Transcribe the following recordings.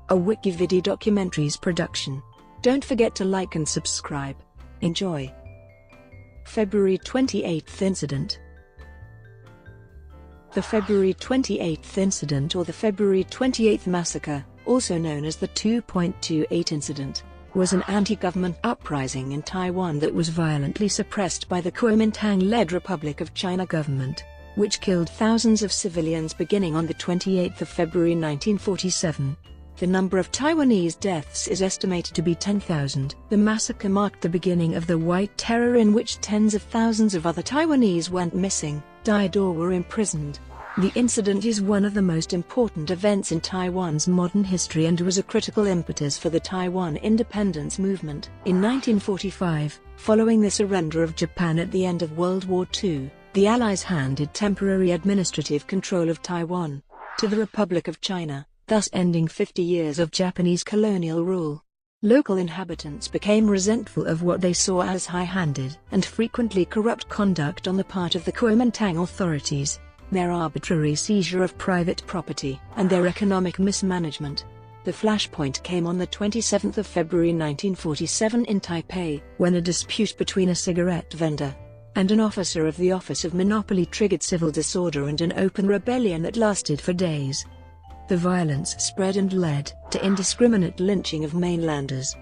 a WikiVidi documentaries production. Don't forget to like and subscribe. Enjoy. February 28th incident. The February 28th incident, or the February 28th massacre, also known as the 2.28 incident, was an anti-government uprising in Taiwan that was violently suppressed by the Kuomintang-led Republic of China government, which killed thousands of civilians beginning on the 28th of February 1947. The number of Taiwanese deaths is estimated to be 10,000. The massacre marked the beginning of the White Terror, in which tens of thousands of other Taiwanese went missing, died or were imprisoned. The incident is one of the most important events in Taiwan's modern history and was a critical impetus for the Taiwan independence movement. In 1945, following the surrender of Japan at the end of World War II, the Allies handed temporary administrative control of Taiwan to the Republic of China, thus ending 50 years of Japanese colonial rule. Local inhabitants became resentful of what they saw as high-handed and frequently corrupt conduct on the part of the Kuomintang authorities, their arbitrary seizure of private property, and their economic mismanagement. The flashpoint came on the 27th of February 1947 in Taipei, when a dispute between a cigarette vendor and an officer of the Office of Monopoly triggered civil disorder and an open rebellion that lasted for days. The violence spread and led to indiscriminate lynching of mainlanders.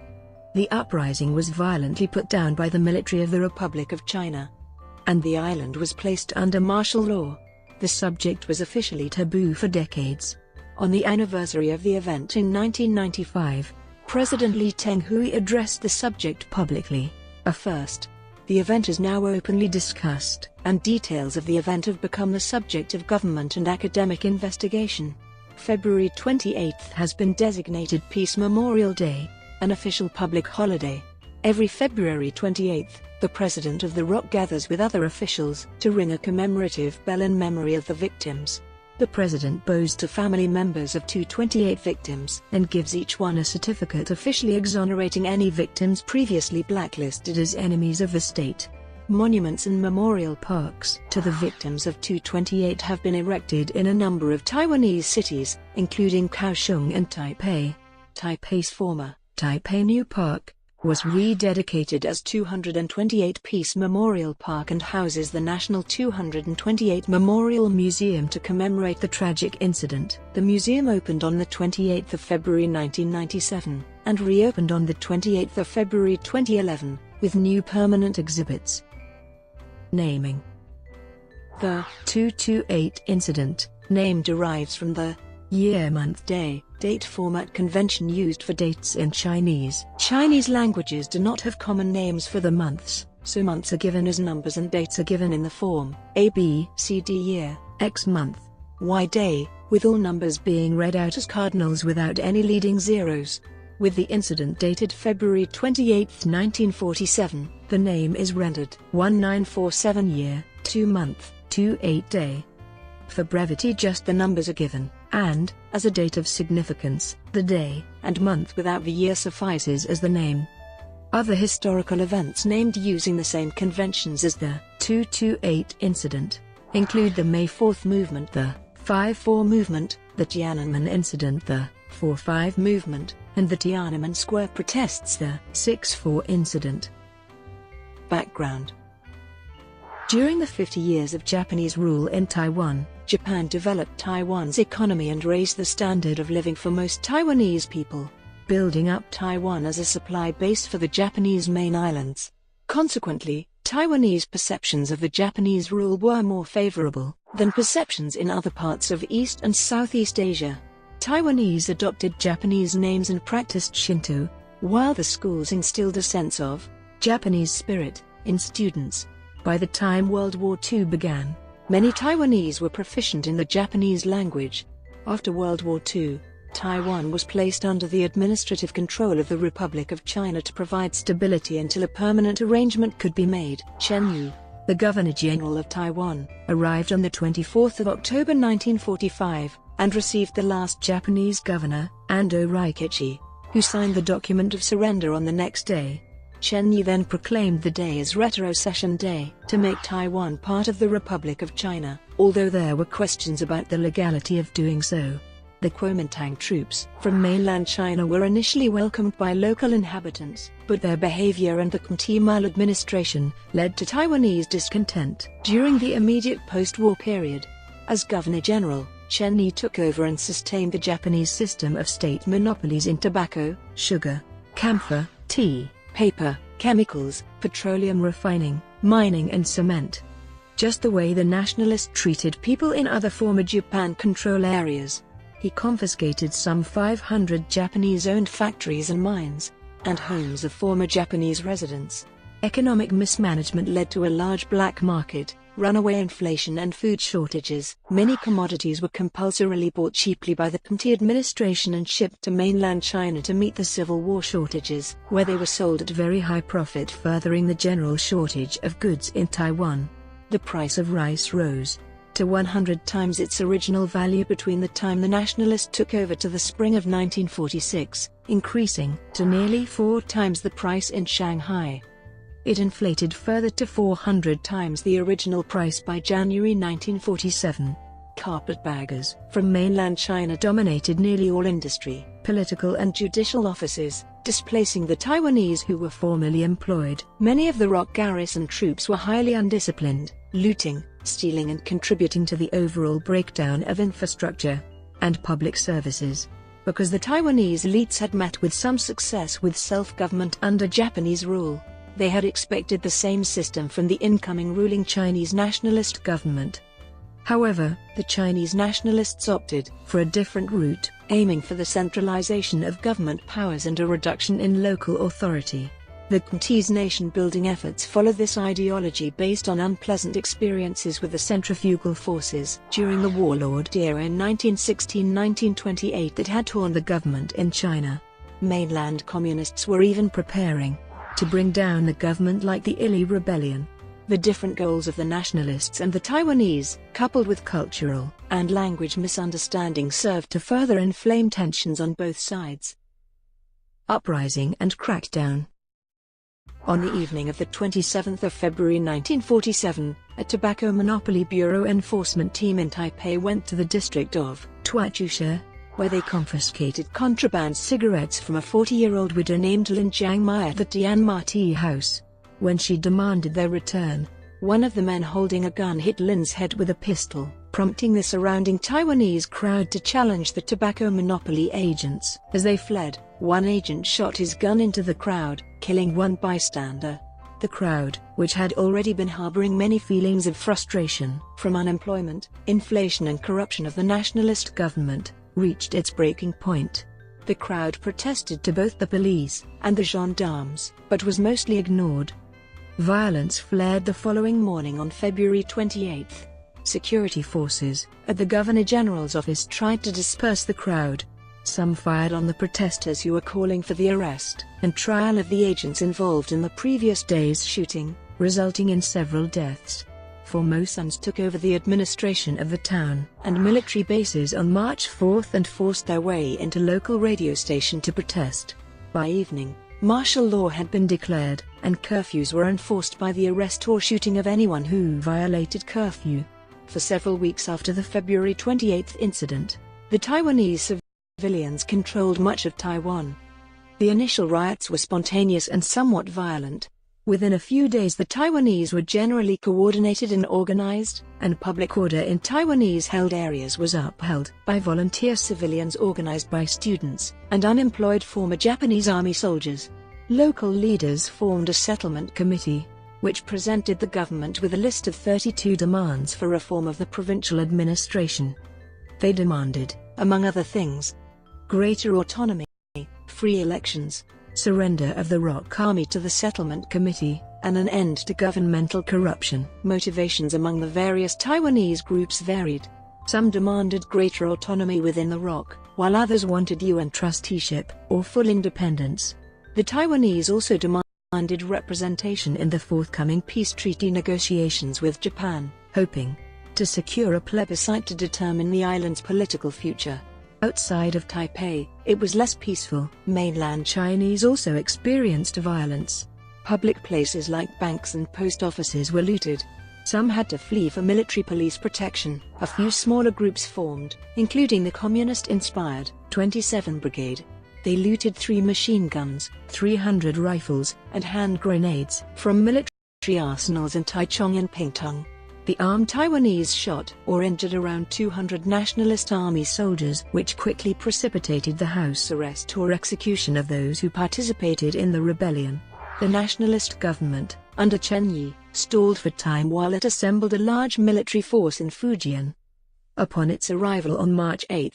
The uprising was violently put down by the military of the Republic of China, and the island was placed under martial law. The subject was officially taboo for decades. On the anniversary of the event in 1995, President Lee Teng-hui addressed the subject publicly, a first. The event is now openly discussed, and details of the event have become the subject of government and academic investigation. February 28th has been designated Peace Memorial Day, an official public holiday. Every February 28th, the President of the ROC gathers with other officials to ring a commemorative bell in memory of the victims. The President bows to family members of 228 victims and gives each one a certificate officially exonerating any victims previously blacklisted as enemies of the state. Monuments and memorial parks to the victims of 228 have been erected in a number of Taiwanese cities, including Kaohsiung and Taipei. Taipei's former Taipei New Park was rededicated as 228 Peace Memorial Park and houses the National 228 Memorial Museum to commemorate the tragic incident. The museum opened on the 28th of February 1997 and reopened on the 28th of February 2011 with new permanent exhibits. Naming. The 228 incident name derives from the year, month, day, date format convention used for dates in Chinese. Chinese languages do not have common names for the months, so months are given as numbers and dates are given in the form A, B, C, D year, X month, Y day, with all numbers being read out as cardinals without any leading zeros. With the incident dated February 28, 1947, the name is rendered 1947 year, 2 month, 28 day. For brevity, just the numbers are given, and, as a date of significance, the day and month without the year suffices as the name. Other historical events named using the same conventions as the 228 incident include the May 4th movement, the 5-4 movement, the Tiananmen incident, the 4-5 movement, and the Tiananmen Square protests, the 6-4 incident. Background. During the 50 years of Japanese rule in Taiwan, Japan developed Taiwan's economy and raised the standard of living for most Taiwanese people, building up Taiwan as a supply base for the Japanese main islands. Consequently, Taiwanese perceptions of the Japanese rule were more favorable than perceptions in other parts of East and Southeast Asia. Taiwanese adopted Japanese names and practiced Shinto, while the schools instilled a sense of Japanese spirit in students. By the time World War II began, many Taiwanese were proficient in the Japanese language. After World War II, Taiwan was placed under the administrative control of the Republic of China to provide stability until a permanent arrangement could be made. Chen Yu, the Governor-General of Taiwan, arrived on the 24th of October 1945 and received the last Japanese governor, Ando Rikichi, who signed the document of surrender on the next day. Chen Yu then proclaimed the day as Retrocession Day to make Taiwan part of the Republic of China, although there were questions about the legality of doing so. The Kuomintang troops from mainland China were initially welcomed by local inhabitants, but their behavior and the Kuomintang maladministration led to Taiwanese discontent during the immediate post-war period. As Governor-General, Chen Yi took over and sustained the Japanese system of state monopolies in tobacco, sugar, camphor, tea, paper, chemicals, petroleum refining, mining and cement. Just the way the nationalists treated people in other former Japan control areas. He confiscated some 500 Japanese-owned factories and mines, and homes of former Japanese residents. Economic mismanagement led to a large black market, runaway inflation and food shortages. Many commodities were compulsorily bought cheaply by the Kuomintang administration and shipped to mainland China to meet the Civil War shortages, where they were sold at very high profit, furthering the general shortage of goods in Taiwan. The price of rice rose to 100 times its original value between the time the nationalists took over to the spring of 1946, increasing to nearly 4 times the price in Shanghai. It inflated further to 400 times the original price by January 1947. Carpetbaggers from mainland China dominated nearly all industry, political and judicial offices, displacing the Taiwanese who were formerly employed. Many of the ROC garrison troops were highly undisciplined, looting, stealing and contributing to the overall breakdown of infrastructure and public services. Because the Taiwanese elites had met with some success with self-government under Japanese rule, they had expected the same system from the incoming ruling Chinese nationalist government. However, the Chinese nationalists opted for a different route, aiming for the centralization of government powers and a reduction in local authority. The Kuomintang's nation-building efforts followed this ideology based on unpleasant experiences with the centrifugal forces during the warlord era in 1916–1928 that had torn the government in China. Mainland communists were even preparing to bring down the government like the Ili Rebellion. The different goals of the nationalists and the Taiwanese, coupled with cultural and language misunderstandings, served to further inflame tensions on both sides. Uprising and crackdown. On the evening of the 27th of February 1947, a tobacco monopoly bureau enforcement team in Taipei went to the district of Tuatusha, where they confiscated contraband cigarettes from a 40-year-old widow named Lin Jiangmai at the Tianma Tea House. When she demanded their return, one of the men holding a gun hit Lin's head with a pistol, prompting the surrounding Taiwanese crowd to challenge the tobacco monopoly agents. As they fled, one agent shot his gun into the crowd, killing one bystander. The crowd, which had already been harboring many feelings of frustration from unemployment, inflation and corruption of the nationalist government, reached its breaking point. The crowd protested to both the police and the gendarmes, but was mostly ignored. Violence flared the following morning on February 28. Security forces at the Governor-General's office tried to disperse the crowd. Some fired on the protesters who were calling for the arrest and trial of the agents involved in the previous day's shooting, resulting in several deaths. Formosans took over the administration of the town and military bases on March 4 and forced their way into local radio station to protest. By evening, martial law had been declared, and curfews were enforced by the arrest or shooting of anyone who violated curfew. For several weeks after the February 28 incident, the Taiwanese civilians controlled much of Taiwan. The initial riots were spontaneous and somewhat violent. Within a few days the Taiwanese were generally coordinated and organized, and public order in Taiwanese-held areas was upheld by volunteer civilians organized by students and unemployed former Japanese army soldiers. Local leaders formed a settlement committee, which presented the government with a list of 32 demands for reform of the provincial administration. They demanded, among other things, greater autonomy, free elections, surrender of the ROC army to the settlement committee, and an end to governmental corruption. Motivations among the various Taiwanese groups varied. Some demanded greater autonomy within the ROC, while others wanted UN trusteeship or full independence. The Taiwanese also demanded representation in the forthcoming peace treaty negotiations with Japan, hoping to secure a plebiscite to determine the island's political future. Outside of Taipei, it was less peaceful. Mainland Chinese also experienced violence. Public places like banks and post offices were looted. Some had to flee for military police protection. A few smaller groups formed, including the communist-inspired 27 Brigade. They looted 3 machine guns, 300 rifles, and hand grenades from military arsenals in Taichung and Pingtung. The armed Taiwanese shot or injured around 200 Nationalist Army soldiers, which quickly precipitated the house arrest or execution of those who participated in the rebellion. The nationalist government, under Chen Yi, stalled for time while it assembled a large military force in Fujian. Upon its arrival on March 8,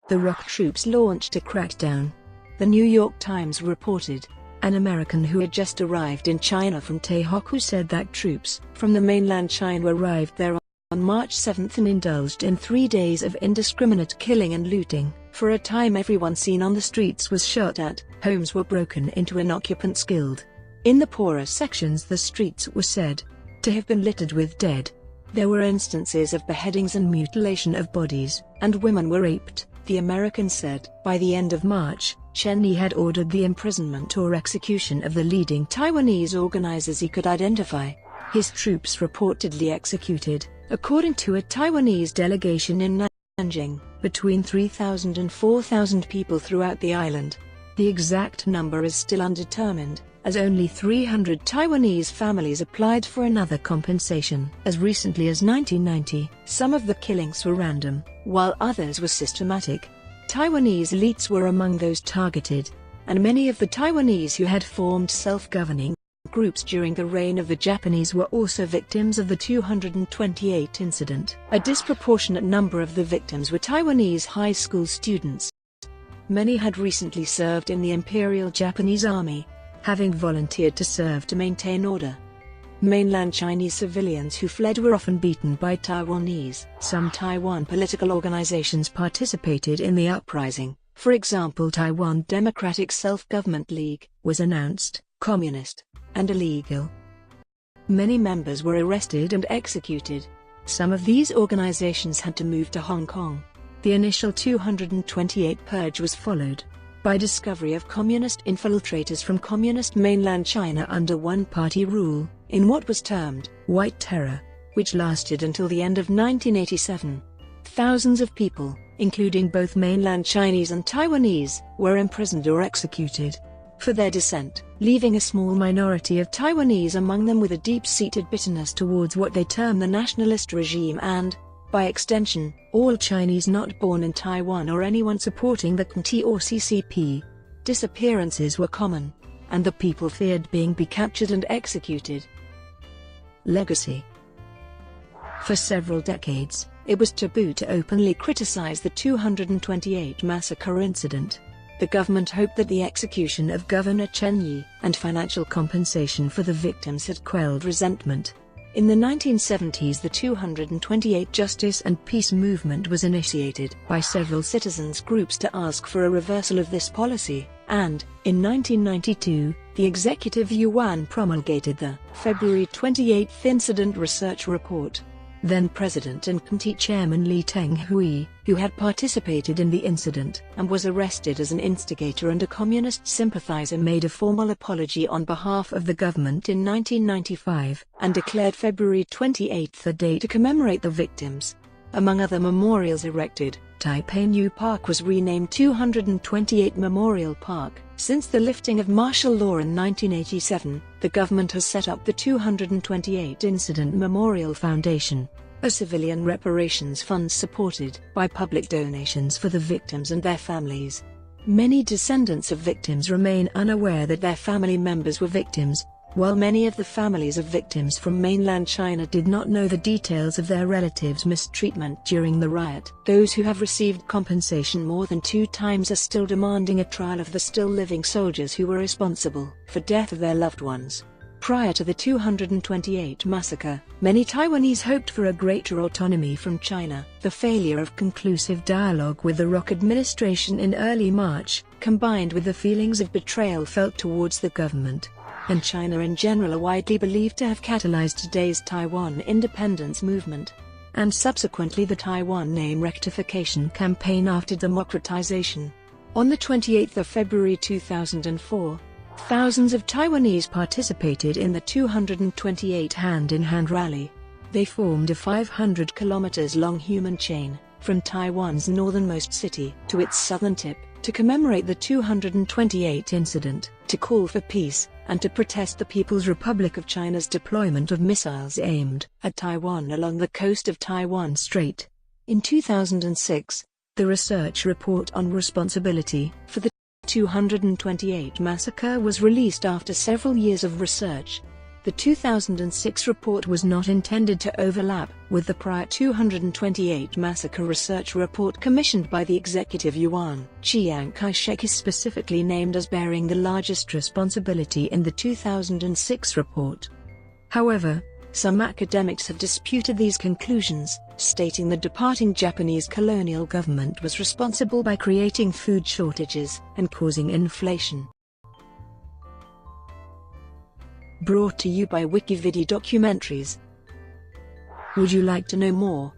the ROC troops launched a crackdown. The New York Times reported, an American who had just arrived in China from Taihoku said that troops from the mainland China arrived there on March 7 and indulged in 3 days of indiscriminate killing and looting. For a time everyone seen on the streets was shot at, homes were broken into and occupants killed. In the poorer sections the streets were said to have been littered with dead. There were instances of beheadings and mutilation of bodies, and women were raped, the American said. By the end of March, Chen Yi had ordered the imprisonment or execution of the leading Taiwanese organizers he could identify. His troops reportedly executed, according to a Taiwanese delegation in Nanjing, between 3,000 and 4,000 people throughout the island. The exact number is still undetermined, as only 300 Taiwanese families applied for another compensation. As recently as 1990, some of the killings were random, while others were systematic. Taiwanese elites were among those targeted, and many of the Taiwanese who had formed self-governing groups during the reign of the Japanese were also victims of the 228 incident. A disproportionate number of the victims were Taiwanese high school students. Many had recently served in the Imperial Japanese Army, having volunteered to serve to maintain order. Mainland Chinese civilians who fled were often beaten by Taiwanese. Some Taiwan political organizations participated in the uprising. For example, Taiwan Democratic Self-Government League was announced communist and illegal. Many members were arrested and executed. Some of these organizations had to move to Hong Kong. The initial 228 purge was followed by discovery of communist infiltrators from communist mainland China under one-party rule, in what was termed White Terror, which lasted until the end of 1987. Thousands of people, including both mainland Chinese and Taiwanese, were imprisoned or executed for their dissent, leaving a small minority of Taiwanese among them with a deep-seated bitterness towards what they term the nationalist regime and, by extension, all Chinese not born in Taiwan or anyone supporting the KMT or CCP. Disappearances were common, and the people feared being captured and executed. Legacy. For several decades, it was taboo to openly criticize the 228 massacre incident. The government hoped that the execution of Governor Chen Yi and financial compensation for the victims had quelled resentment. In the 1970s, the 228 Justice and Peace movement was initiated by several citizens' groups to ask for a reversal of this policy, and, in 1992, the Executive Yuan promulgated the February 28 Incident Research Report. Then-President and KMT Chairman Lee Teng-hui, who had participated in the incident and was arrested as an instigator and a communist sympathizer, made a formal apology on behalf of the government in 1995 and declared February 28 a day to commemorate the victims. Among other memorials erected, Taipei New Park was renamed 228 Memorial Park. Since the lifting of martial law in 1987, the government has set up the 228 Incident Memorial Foundation, a civilian reparations fund supported by public donations for the victims and their families. Many descendants of victims remain unaware that their family members were victims, while many of the families of victims from mainland China did not know the details of their relatives' mistreatment during the riot. Those who have received compensation more than 2 times are still demanding a trial of the still living soldiers who were responsible for death of their loved ones. Prior to the 228 massacre, many Taiwanese hoped for a greater autonomy from China. The failure of conclusive dialogue with the ROC administration in early March, combined with the feelings of betrayal felt towards the government and China in general, are widely believed to have catalyzed today's Taiwan independence movement, and subsequently the Taiwan name rectification campaign after democratization. On the 28th of February 2004, thousands of Taiwanese participated in the 228 hand-in-hand rally. They formed a 500 kilometers long human chain, from Taiwan's northernmost city to its southern tip, to commemorate the 228 incident, to call for peace, and to protest the People's Republic of China's deployment of missiles aimed at Taiwan along the coast of Taiwan Strait. In 2006, the research report on responsibility for the 228 massacre was released after several years of research. The 2006 report was not intended to overlap with the prior 228 massacre research report commissioned by the executive Yuan. Chiang Kai-shek is specifically named as bearing the largest responsibility in the 2006 report. However, some academics have disputed these conclusions, stating the departing Japanese colonial government was responsible by creating food shortages and causing inflation. Brought to you by WikiVidi documentaries. Would you like to know more?